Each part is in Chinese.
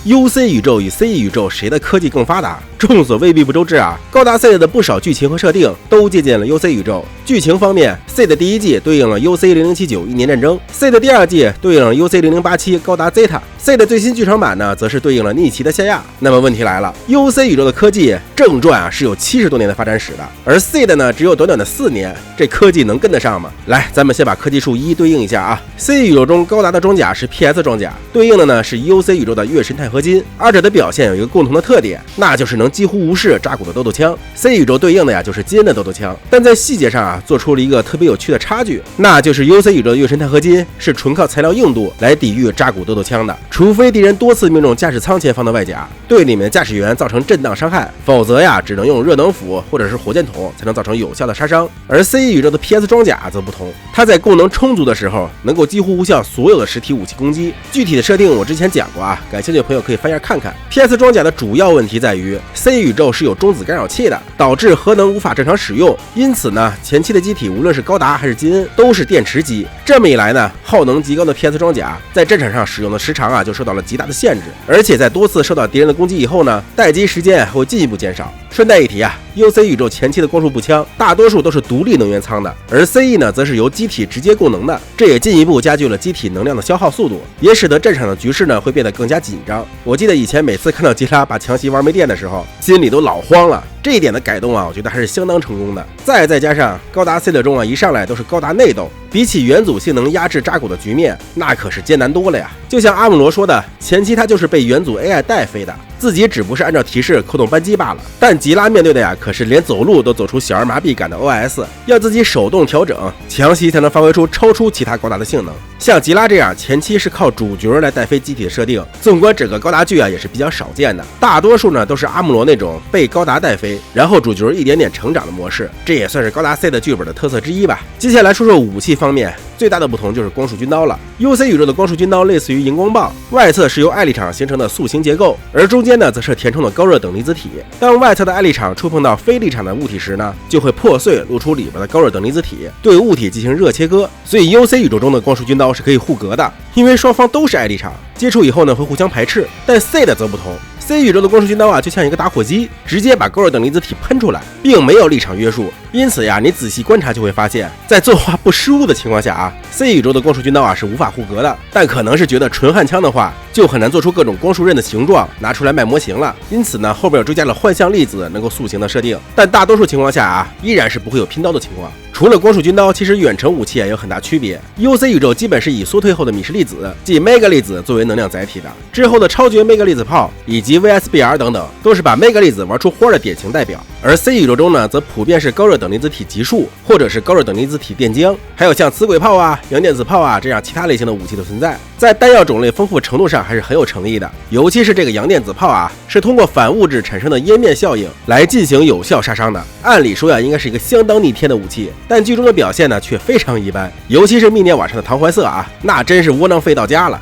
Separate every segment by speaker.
Speaker 1: UC 宇宙与 CE 宇宙谁的科技更发达？众所未必不周知啊，高达 Seed 的不少剧情和设定都借鉴了 UC 宇宙。剧情方面 ，Seed 第一季对应了 UC0079 一年战争 ，Seed 第二季对应了 UC0087 高达 Zeta。Seed 最新剧场版呢，则是对应了逆奇的夏亚。那么问题来了 ，UC 宇宙的科技正传啊是有70多年的发展史的，而 Seed 呢只有短短的4年，这科技能跟得上吗？来，咱们先把科技树一一对应一下啊。CE 宇宙中高达的装甲是 PS 装甲，对应的呢是 UC 宇宙的月神钛合金。二者的表现有一个共同的特点，那就是能几乎无视扎古的豆豆枪。CE 宇宙对应的呀就是基恩的豆豆枪，但在细节上啊做出了一个特别有趣的差距，那就是 UC 宇宙的月神钛合金是纯靠材料硬度来抵御扎古豆豆枪的，除非敌人多次命中驾驶舱前方的外甲，对里面的驾驶员造成震荡伤害，否则呀只能用热能斧或者是火箭筒才能造成有效的杀伤。而 CE 宇宙的 PS 装甲则不同，它在功能充足的时候能够几乎无效所有的实体武器攻击。具体的设定我之前讲过啊，感兴趣的朋友可以翻页看看。PS 装甲的主要问题在于 CE 宇宙是有中子干扰器的，导致核能无法正常使用，因此呢前期的机体无论是高达还是基恩都是电池机。这么一来呢，耗能极高的 PS 装甲在战场上使用的时长啊就受到了极大的限制，而且在多次受到敌人的攻击以后呢，待机时间会进一步减少。顺带一提啊， UC 宇宙前期的光束步枪大多数都是独立能源舱的，而 CE 呢则是由机体直接供能的，这也进一步加剧了机体能量的消耗速度，也使得战场的局势呢会变得更加紧张。我记得以前每次看到吉拉把强袭玩没电的时候，心里都老慌了。这一点的改动啊，我觉得还是相当成功的。再加上高达 Seed 中啊一上来都是高达内斗，比起元祖性能压制扎古的局面，那可是艰难多了呀。就像阿姆罗说的，前期他就是被元祖 AI 带飞的，自己只不是按照提示扣动扳机罢了。但吉拉面对的呀，可是连走路都走出小儿麻痹感的 OS， 要自己手动调整强袭才能发挥出超出其他高达的性能。像吉拉这样前期是靠主角来带飞机体的设定，纵观整个高达剧啊也是比较少见的，大多数呢都是阿姆罗那种被高达带飞，然后主角一点点成长的模式，这也算是高达 C 的剧本的特色之一吧。接下来说说武器方面，最大的不同就是光束军刀了。UC 宇宙的光束军刀类似于荧光棒，外侧是由艾力场形成的塑形结构，而中间呢则是填充的高热等离子体。当外侧的艾力场触碰到非力场的物体时呢，就会破碎，露出里边的高热等离子体，对物体进行热切割。所以 UC 宇宙中的光束军刀是可以互格的，因为双方都是艾力场，接触以后呢会互相排斥。但 C 的则不同。CE 宇宙的光束军刀啊，就像一个打火机，直接把高热等离子体喷出来，并没有立场约束。因此呀，你仔细观察就会发现，在作画不失误的情况下啊，CE 宇宙的光束军刀啊是无法互格的。但可能是觉得纯焊枪的话，就很难做出各种光束刃的形状，拿出来卖模型了。因此呢，后边又追加了幻象粒子能够塑形的设定。但大多数情况下啊，依然是不会有拼刀的情况。除了光束军刀，其实远程武器也有很大区别。UC 宇宙基本是以缩退后的米氏粒子，即 Mega 粒子作为能量载体的，之后的超绝 Mega 粒子炮以及 VSBR 等等，都是把 Mega 粒子玩出花的典型代表。而 CE 宇宙中呢，则普遍是高热等离子体级数，或者是高热等离子体电浆，还有像磁轨炮啊、阳电子炮啊这样其他类型的武器的存在。在弹药种类丰富程度上还是很有诚意的，尤其是这个阳电子炮啊，是通过反物质产生的湮灭效应来进行有效杀伤的。按理说呀，应该是一个相当逆天的武器，但剧中的表现呢却非常一般，尤其是密涅瓦上的唐怀瑟啊，那真是窝囊废到家了。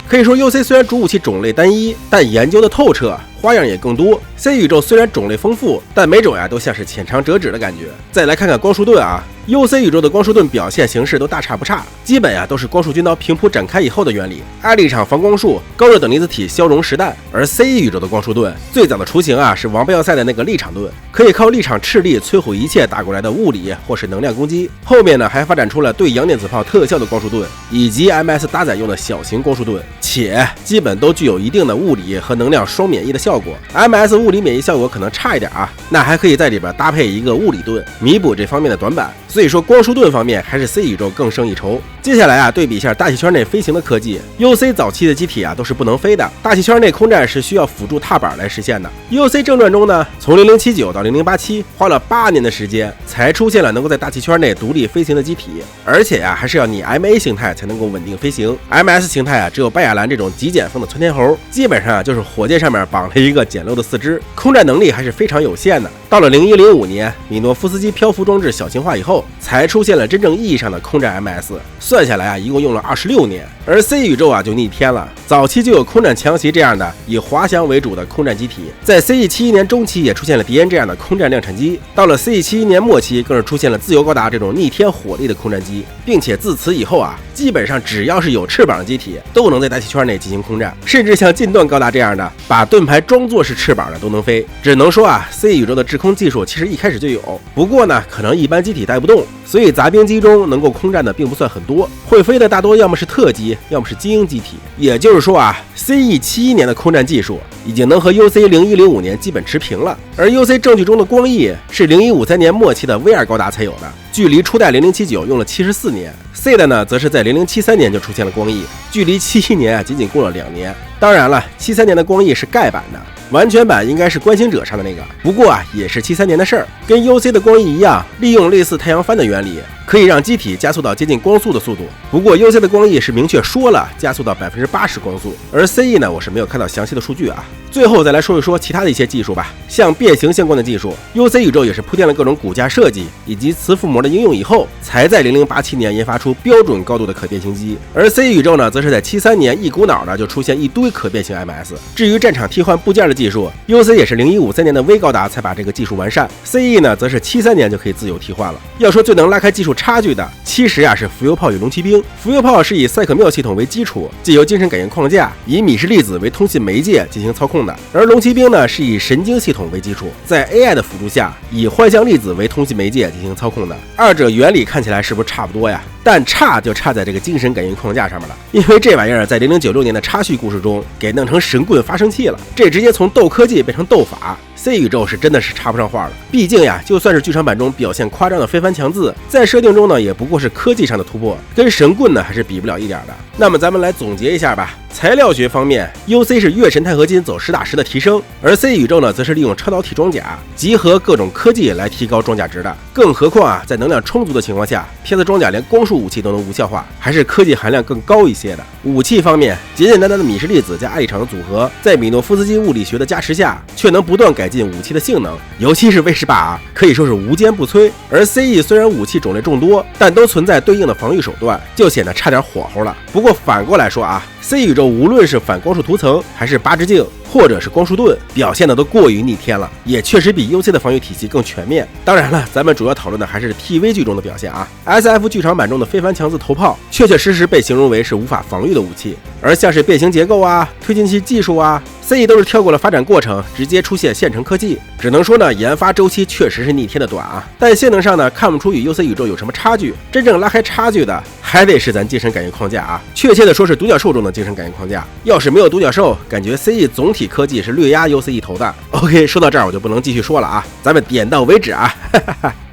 Speaker 1: 可以说 UC 虽然主武器种类单一，但研究的透彻，花样也更多。CE 宇宙虽然种类丰富，但每种呀都像是浅尝辄止的感觉。再来看看光束盾啊，UC 宇宙的光束盾表现形式都大差不差，基本呀都是光束军刀平铺展开以后的原理，艾力场防光束，高热等离子体消融实弹。而 CE 宇宙的光束盾最早的雏形啊是王八要塞的那个力场盾，可以靠力场斥力摧毁一切打过来的物理或是能量攻击。后面呢还发展出了对阳电子炮特效的光束盾，以及 MS 搭载用的小型光束盾，且基本都具有一定的物理和能量双免疫的效果。MS 物理免疫效果可能差一点啊，那还可以在里边搭配一个物理盾，弥补这方面的短板。所以说光束盾方面还是 CE 宇宙更胜一筹。接下来啊，对比一下大气圈内飞行的科技。UC 早期的机体啊都是不能飞的，大气圈内空战是需要辅助踏板来实现的。UC 正传中呢，从0079到0087花了8年的时间，才出现了能够在大气圈内独立飞行的机体，而且呀还是要你 MA 形态才能够稳定飞行。MS 形态啊，只有拜亚兰这种极简风的窜天猴，基本上就是火箭上面绑了一个简陋的四肢，空战能力还是非常有限的。到了0105年，米诺夫斯基漂浮装置小型化以后，后，才出现了真正意义上的空战 MS。算下来啊，一共用了26年。而 C 宇宙啊就逆天了，早期就有空战强袭这样的以滑翔为主的空战机体，在 CE71 年中期也出现了敌人这样的空战量产机，到了 CE71 年末期更是出现了自由高达这种逆天火力的空战机，并且自此以后啊，基本上只要是有翅膀的机体都能在大气圈内进行空战，甚至像近段高达这样的把盾牌装作是翅膀的都能飞。只能说啊 ，C 宇宙的制空技术其实一开始就有，不过呢，可能一般机体带不动，所以杂兵机中能够空战的并不算很多，会飞的大多要么是特机，要么是精英机体。也就是说啊 ，CE71年的空战技术已经能和 UC0105年基本持平了，而 UC 证据中的光翼是0153年末期的 V2 高达才有的，距离初代0079用了74年。C 的呢，则是在0073年就出现了光翼，距离71年啊仅仅过了2年。当然了，73年的光翼是盖版的，完全版应该是观星者上的那个，不过啊，也是73年的事儿。跟 UC 的光翼一样，利用类似太阳帆的原理，可以让机体加速到接近光速的速度。不过 UC 的光翼是明确说了加速到80%光速，而 CE 呢，我是没有看到详细的数据啊。最后再来说一说其他的一些技术吧，像变形相关的技术 ，UC 宇宙也是铺垫了各种骨架设计以及磁附膜的应用以后，才在0087年研发出标准高度的可变形机。而 CE 宇宙呢，则是在73年一股脑的就出现一堆可变形 MS。至于战场替换部件的技术 ，UC 也是0153年的 V 高达才把这个技术完善 ，CE 呢，则是73年就可以自由替换了。要说最能拉开技术差距的，其实啊是浮游炮与龙骑兵。浮游炮是以赛可缪系统为基础，借由精神感应框架，以米氏粒子为通信媒介进行操控的；而龙骑兵呢，是以神经系统为基础，在 AI 的辅助下，以幻象粒子为通信媒介进行操控的。二者原理看起来是不是差不多呀？但差就差在这个精神感应框架上面了，因为这玩意儿在0096年的插叙故事中给弄成神棍发生器了，这直接从斗科技变成斗法。C 宇宙是真的是插不上话了，毕竟呀，就算是剧场版中表现夸张的飞帆强字，在设定中呢，也不过是科技上的突破，跟神棍呢还是比不了一点的。那么咱们来总结一下吧。材料学方面 ，UC 是月神钛合金走实打实的提升，而 C 宇宙呢，则是利用超导体装甲集合各种科技来提高装甲值的。更何况啊，在能量充足的情况下，PS装甲连光束武器都能无效化，还是科技含量更高一些的。武器方面，简简单单的米氏粒子加艾力场的组合，在米诺夫斯基物理学的加持下，却能不断改进武器的性能，尤其是 V18啊，可以说是无坚不摧。而 CE 虽然武器种类众多，但都存在对应的防御手段，就显得差点火候了。不过反过来说啊，C 宇宙无论是反光束涂层，还是八支镜，或者是光束盾，表现的都过于逆天了，也确实比 UC 的防御体系更全面。当然了，咱们主要讨论的还是 TV 剧中的表现啊。SF 剧场版中的非凡强字头炮，确确实实被形容为是无法防御的武器，而像是变形结构啊、推进器技术啊，CE 都是跳过了发展过程，直接出现现成科技。只能说呢，研发周期确实是逆天的短啊，但性能上呢，看不出与 UC 宇宙有什么差距。真正拉开差距的，还得是咱精神感应框架啊，确切的说是独角兽中的精神感应框架。要是没有独角兽，感觉 CE 总体科技是略压 UC 一头的。OK， 说到这儿我就不能继续说了啊，咱们点到为止啊。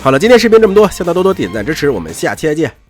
Speaker 1: 好了，今天视频这么多，希望大家多多点赞支持，我们下期再见。